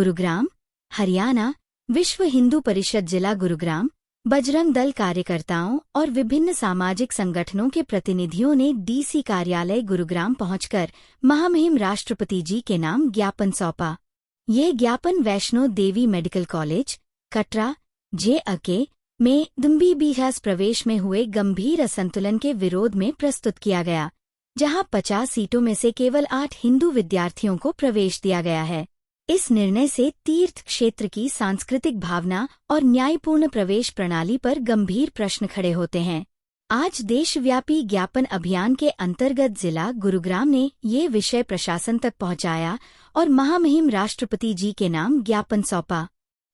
गुरुग्राम, हरियाणा, विश्व हिंदू परिषद जिला गुरुग्राम, बजरंग दल कार्यकर्ताओं और विभिन्न सामाजिक संगठनों के प्रतिनिधियों ने डीसी कार्यालय गुरुग्राम पहुंचकर महामहिम राष्ट्रपति जी के नाम ज्ञापन सौंपा। यह ज्ञापन वैष्णो देवी मेडिकल कॉलेज, कटरा, जे में दुम्बीबीहस प्रवेश में हुए गंभीर असंतुलन के विरोध में प्रस्तुत किया गया, जहां 50 सीटों में से केवल 8 हिंदू विद्यार्थियों को प्रवेश दिया गया है। इस निर्णय से तीर्थ क्षेत्र की सांस्कृतिक भावना और न्यायपूर्ण प्रवेश प्रणाली पर गंभीर प्रश्न खड़े होते हैं। आज देशव्यापी ज्ञापन अभियान के अंतर्गत जिला गुरुग्राम ने ये विषय प्रशासन तक पहुंचाया और महामहिम राष्ट्रपति जी के नाम ज्ञापन सौंपा।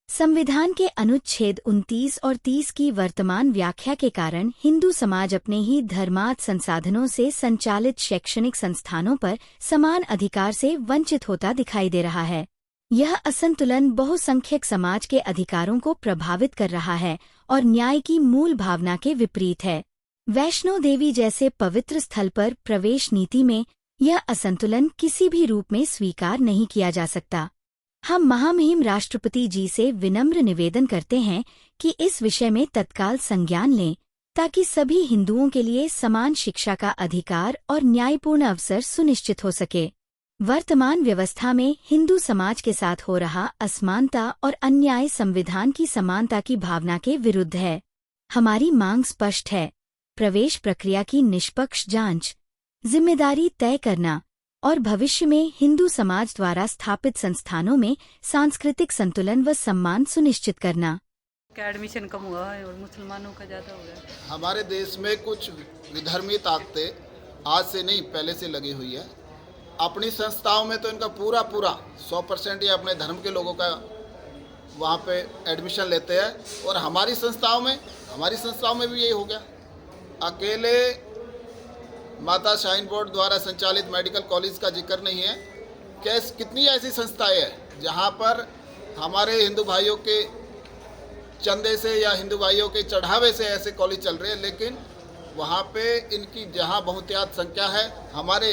संविधान के अनुच्छेद 29 और 30 की वर्तमान व्याख्या के कारण हिंदू समाज अपने ही धर्मार्थ संसाधनों से संचालित शैक्षणिक संस्थानों पर समान अधिकार से वंचित होता दिखाई दे रहा है। यह असंतुलन बहुसंख्यक समाज के अधिकारों को प्रभावित कर रहा है और न्याय की मूल भावना के विपरीत है। वैष्णो देवी जैसे पवित्र स्थल पर प्रवेश नीति में यह असंतुलन किसी भी रूप में स्वीकार नहीं किया जा सकता। हम महामहिम राष्ट्रपति जी से विनम्र निवेदन करते हैं कि इस विषय में तत्काल संज्ञान लें, ताकि सभी हिंदुओं के लिए समान शिक्षा का अधिकार और न्यायपूर्ण अवसर सुनिश्चित हो सके। वर्तमान व्यवस्था में हिंदू समाज के साथ हो रहा असमानता और अन्याय संविधान की समानता की भावना के विरुद्ध है। हमारी मांग स्पष्ट है: प्रवेश प्रक्रिया की निष्पक्ष जांच, जिम्मेदारी तय करना और भविष्य में हिंदू समाज द्वारा स्थापित संस्थानों में सांस्कृतिक संतुलन व सम्मान सुनिश्चित करना। क्या एडमिशन कम हुआ है और मुसलमानों का ज़्यादा हो गया? हमारे देश में कुछ विधर्मी ताकतें आज से नहीं पहले से लगी हुई है। अपनी संस्थाओं में तो इनका पूरा 100% या अपने धर्म के लोगों का वहाँ पे एडमिशन लेते हैं, और हमारी संस्थाओं में भी यही हो गया। अकेले माता शाइन बोर्ड द्वारा संचालित मेडिकल कॉलेज का जिक्र नहीं है। कितनी ऐसी संस्थाएं हैं जहाँ पर हमारे हिंदू भाइयों के चंदे से या हिंदू भाइयों के चढ़ावे से ऐसे कॉलेज चल रहे हैं, लेकिन वहाँ पे इनकी जहाँ बहुतायत संख्या है, हमारे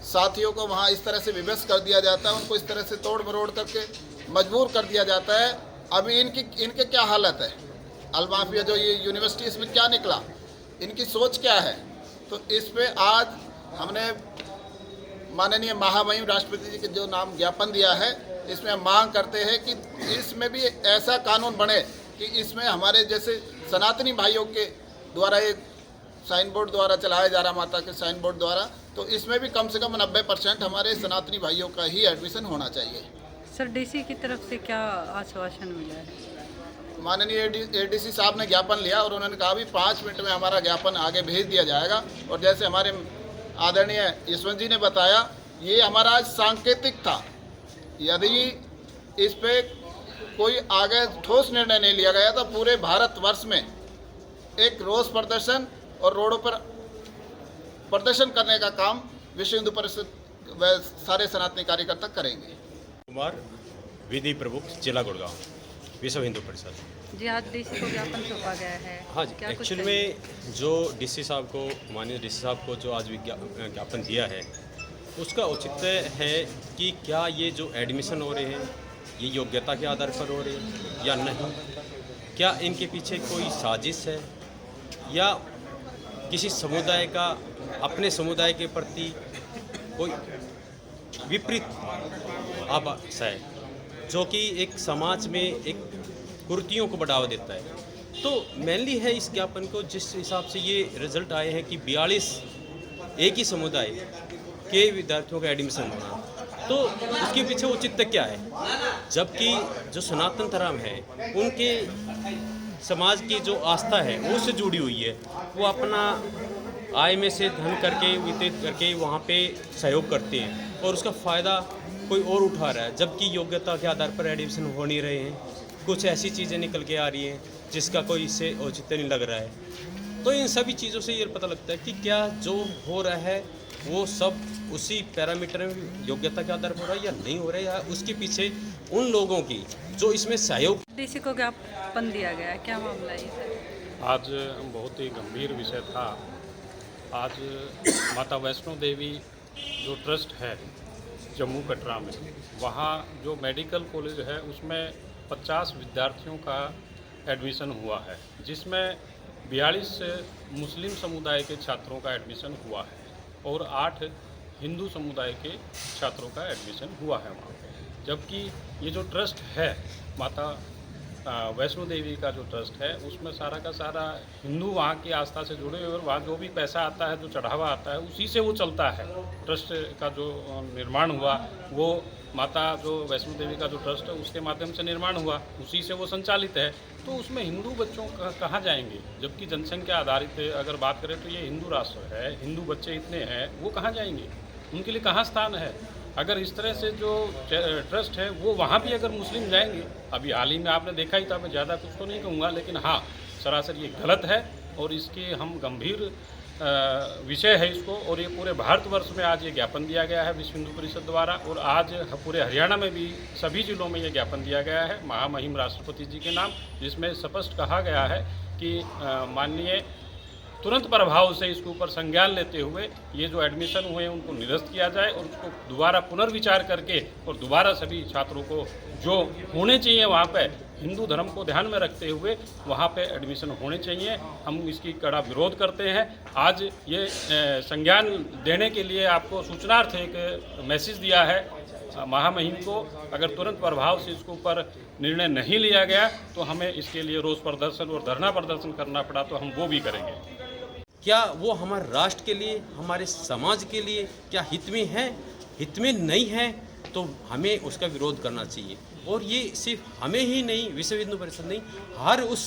साथियों को वहाँ इस तरह से विवश कर दिया जाता है, उनको इस तरह से तोड़ मरोड़ करके मजबूर कर दिया जाता है। अभी इनके क्या हालत है, अलमाफिया जो ये यूनिवर्सिटी, इसमें क्या निकला, इनकी सोच क्या है। तो इस पे आज हमने माननीय महामहिम राष्ट्रपति जी के जो नाम ज्ञापन दिया है, इसमें हम मांग करते हैं कि इसमें भी ऐसा कानून बने कि इसमें हमारे जैसे सनातनी भाइयों के द्वारा एक साइन बोर्ड द्वारा चलाया जा रहा, माता के साइन बोर्ड द्वारा, तो इसमें भी कम से कम 90% हमारे सनातनी भाइयों का ही एडमिशन होना चाहिए। सर, डीसी की तरफ से क्या आश्वासन मिला है? माननीय एडीसी साहब ने ज्ञापन लिया और उन्होंने कहा भी 5 मिनट में हमारा ज्ञापन आगे भेज दिया जाएगा। और जैसे हमारे आदरणीय यशवंत जी ने बताया, ये हमारा आज सांकेतिक था। यदि इस पे कोई आगे ठोस निर्णय नहीं लिया गया तो पूरे भारतवर्ष में एक रोष प्रदर्शन और रोडों पर प्रदर्शन करने का काम विश्व हिंदू परिषद व सारे सनातनी कार्यकर्ता करेंगे। कुमार, विधि प्रमुख, जिला गुड़गांव, विश्व हिंदू परिषद। जी, आज डीसी को ज्ञापन सौंपा गया है। हाँ जी, एक्चुअल में जो डीसी साहब को, माननीय डीसी साहब को जो आज ज्ञापन दिया है, उसका औचित्य है कि क्या ये जो एडमिशन हो रहे हैं ये योग्यता के आधार पर हो रहे हैं या नहीं, क्या इनके पीछे कोई साजिश है या किसी समुदाय का अपने समुदाय के प्रति कोई विपरीत आभास है, जो कि एक समाज में एक कुरीतियों को बढ़ावा देता है। तो मेनली है इस ज्ञापन को, जिस हिसाब से ये रिजल्ट आए हैं कि 42 एक ही समुदाय के विद्यार्थियों का एडमिशन होना, तो उसके पीछे औचित्य क्या है, जबकि जो सनातन धर्म है उनके समाज की जो आस्था है वो उससे जुड़ी हुई है। वो अपना आय में से धन करके वितरित करके वहाँ पे सहयोग करते हैं और उसका फ़ायदा कोई और उठा रहा है, जबकि योग्यता के आधार पर एडमिशन हो नहीं रहे हैं। कुछ ऐसी चीज़ें निकल के आ रही हैं जिसका कोई इससे औचित्य नहीं लग रहा है। तो इन सभी चीज़ों से ये पता लगता है कि क्या जो हो रहा है वो सब उसी पैरामीटर में योग्यता के आधार पर हो रहा है या नहीं हो रहा है, या उसके पीछे उन लोगों की जो इसमें सहयोग। डीसी को ज्ञापन दिया गया है, क्या मामला है? आज बहुत ही गंभीर विषय था। आज माता वैष्णो देवी जो ट्रस्ट है, जम्मू कटरा में, वहाँ जो मेडिकल कॉलेज है उसमें 50 विद्यार्थियों का एडमिशन हुआ है, जिसमें 42 मुस्लिम समुदाय के छात्रों का एडमिशन हुआ है और 8 हिंदू समुदाय के छात्रों का एडमिशन हुआ है वहाँ पे। जबकि ये जो ट्रस्ट है माता वैष्णो देवी का जो ट्रस्ट है, उसमें सारा का सारा हिंदू वहाँ की आस्था से जुड़े हुए और वहाँ जो भी पैसा आता है, जो चढ़ावा आता है, उसी से वो चलता है। ट्रस्ट का जो निर्माण हुआ वो माता जो वैष्णो देवी का जो ट्रस्ट है उसके माध्यम से निर्माण हुआ, उसी से वो संचालित है। तो उसमें हिंदू बच्चों कहाँ जाएंगे? जबकि जनसंख्या आधारित अगर बात करें तो ये हिंदू राष्ट्र है, हिंदू बच्चे इतने हैं, वो कहाँ जाएंगे? उनके लिए कहाँ स्थान है? अगर इस तरह से जो ट्रस्ट है वो वहाँ भी अगर मुस्लिम जाएंगे, अभी हाल ही में आपने देखा ही था, मैं ज़्यादा कुछ तो नहीं कहूँगा, लेकिन हाँ सरासर ये गलत है और इसके हम गंभीर विषय है इसको। और ये पूरे भारतवर्ष में आज ये ज्ञापन दिया गया है विश्व हिंदू परिषद द्वारा, और आज पूरे हरियाणा में भी सभी जिलों में ये ज्ञापन दिया गया है महामहिम राष्ट्रपति जी के नाम, जिसमें स्पष्ट कहा गया है कि माननीय तुरंत प्रभाव से इसके ऊपर संज्ञान लेते हुए ये जो एडमिशन हुए हैं उनको निरस्त किया जाए और उसको दोबारा पुनर्विचार करके और दोबारा सभी छात्रों को जो होने चाहिए वहाँ पे हिंदू धर्म को ध्यान में रखते हुए वहाँ पे एडमिशन होने चाहिए। हम इसकी कड़ा विरोध करते हैं। आज ये संज्ञान देने के लिए आपको सूचनार्थ एक मैसेज दिया है महामहिम को। अगर तुरंत प्रभाव से इसके ऊपर निर्णय नहीं लिया गया तो हमें इसके लिए रोष प्रदर्शन और धरना प्रदर्शन करना पड़ा तो हम वो भी करेंगे। क्या वो हमारे राष्ट्र के लिए, हमारे समाज के लिए क्या हित में है? हित में नहीं है तो हमें उसका विरोध करना चाहिए। और ये सिर्फ हमें ही नहीं, विश्व हिंदू परिषद नहीं, हर उस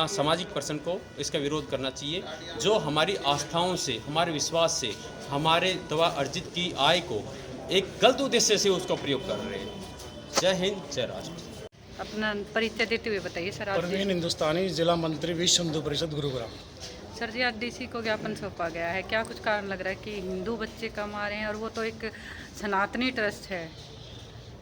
सामाजिक पर्सन को इसका विरोध करना चाहिए जो हमारी आस्थाओं से, हमारे विश्वास से, हमारे द्वारा अर्जित की आय को एक गलत उद्देश्य से उसका प्रयोग कर रहे हैं। जय हिंद, जय राष्ट्र। अपना परिचय देते हुए बताइए सर। आप परवीन हिंदुस्तानी, जिला मंत्री विश्व हिंदू परिषद गुरुग्राम। सर जी, आज डीसी को ज्ञापन सौंपा गया है, क्या कुछ कारण लग रहा है कि हिंदू बच्चे कम आ रहे हैं और वो तो एक सनातनी ट्रस्ट है?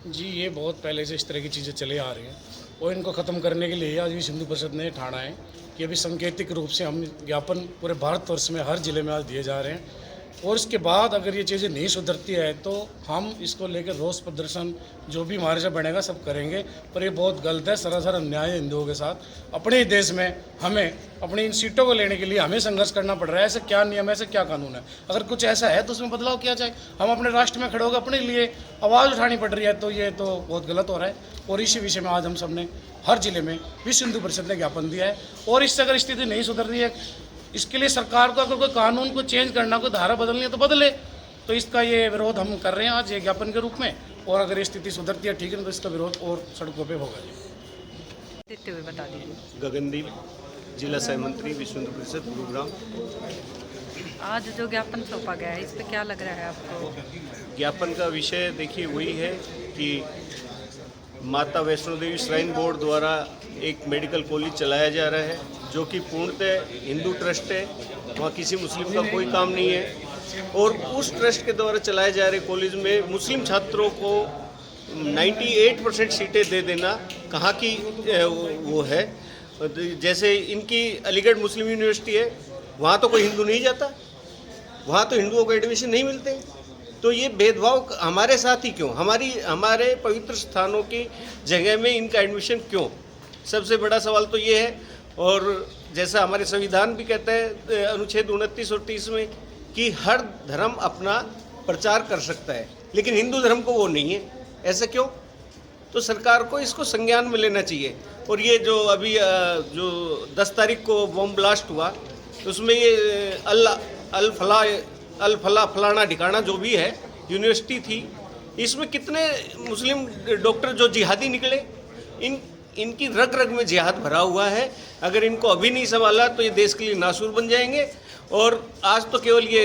जी, ये बहुत पहले से इस तरह की चीज़ें चले आ रही हैं और इनको ख़त्म करने के लिए आज विश्व हिंदू परिषद ने ठाना है कि अभी सांकेतिक रूप से हम ज्ञापन पूरे भारतवर्ष में हर जिले में आज दिए जा रहे हैं। और इसके बाद अगर ये चीज़ें नहीं सुधरती है तो हम इसको लेकर रोष प्रदर्शन जो भी हमारे से बनेगा सब करेंगे। पर ये बहुत गलत है, सरासर अन्याय है हिंदुओं के साथ। अपने ही देश में हमें अपनी इन सीटों को लेने के लिए हमें संघर्ष करना पड़ रहा है। ऐसे क्या नियम है, ऐसे क्या कानून है? अगर कुछ ऐसा है तो उसमें बदलाव किया जाए। हम अपने राष्ट्र में खड़े होकर अपने लिए आवाज़ उठानी पड़ रही है तो ये तो बहुत गलत हो रहा है। और इसी विषय में आज हम सब ने हर जिले में विश्व हिंदू परिषद ने ज्ञापन दिया है। और इससे अगर स्थिति नहीं सुधर रही है, इसके लिए सरकार को अगर कोई कानून को चेंज करना, कोई धारा बदलनी है तो बदले। तो इसका ये विरोध हम कर रहे हैं आज ये ज्ञापन के रूप में। और अगर ये स्थिति सुधरती है ठीक है तो इसका विरोध और सड़कों पे होगा। देते हुए बता दीजिए। गगनदीप, जिला सह मंत्री विश्व हिंदू परिषद गुरुग्राम। आज जो ज्ञापन सौंपा गया है इस पे क्या लग रहा है आपको? ज्ञापन का विषय देखिए वही है कि माता वैष्णो देवी श्राइन बोर्ड द्वारा एक मेडिकल कॉलेज चलाया जा रहा है जो कि पूर्णतः हिंदू ट्रस्ट है, वहाँ किसी मुस्लिम का कोई काम नहीं है। और उस ट्रस्ट के द्वारा चलाए जा रहे कॉलेज में मुस्लिम छात्रों को 98% सीटें दे देना कहाँ की वो है। जैसे इनकी अलीगढ़ मुस्लिम यूनिवर्सिटी है, वहाँ तो कोई हिंदू नहीं जाता, वहाँ तो हिंदुओं को एडमिशन नहीं मिलते। तो ये भेदभाव हमारे साथ ही क्यों? हमारे पवित्र स्थानों की जगह में इनका एडमिशन क्यों? सबसे बड़ा सवाल तो ये है। और जैसा हमारे संविधान भी कहता है अनुच्छेद 29 और 30 में कि हर धर्म अपना प्रचार कर सकता है, लेकिन हिंदू धर्म को वो नहीं है। ऐसा क्यों? तो सरकार को इसको संज्ञान में लेना चाहिए। और ये जो अभी जो 10 तारीख को बॉम्ब ब्लास्ट हुआ उसमें ये अल फला फलाना ठिकाना जो भी है यूनिवर्सिटी थी, इसमें कितने मुस्लिम डॉक्टर जो जिहादी निकले। इनकी रग रग में जिहाद भरा हुआ है। अगर इनको अभी नहीं संभाला तो ये देश के लिए नासूर बन जाएंगे। और आज तो केवल ये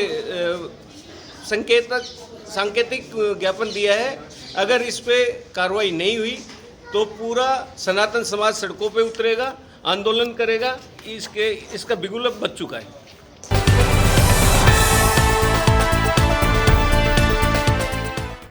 सांकेतिक ज्ञापन दिया है। अगर इस पे कार्रवाई नहीं हुई तो पूरा सनातन समाज सड़कों पे उतरेगा, आंदोलन करेगा। इसका बिगुल अब बच चुका है।